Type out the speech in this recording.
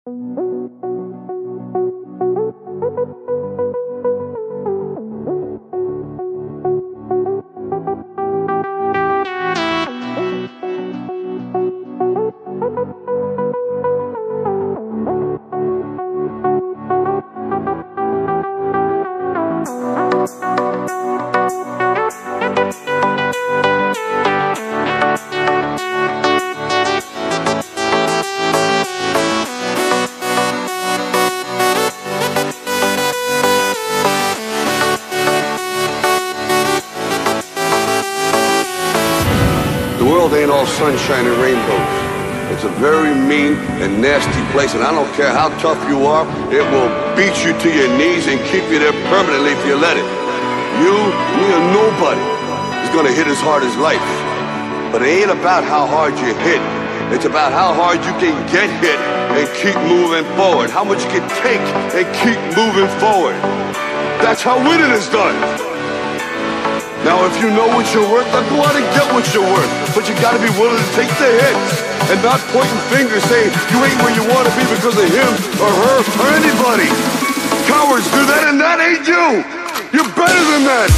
The world ain't all sunshine and rainbows. It's a very mean and nasty place, and I don't care how tough you are, it will beat you to your knees and keep you there permanently if you let it. You, me, or nobody is gonna hit as hard as life. But it ain't about how hard you hit. It's about how hard you can get hit and keep moving forward. How much you can take and keep moving forward. That's how winning is done. Now, if you know what you're worth, then go out and get what you're worth. But you gotta be willing to take the hits and not pointing fingers saying you ain't where you wanna be because of him or her or anybody. Cowards do that, and that ain't you. You're better than that.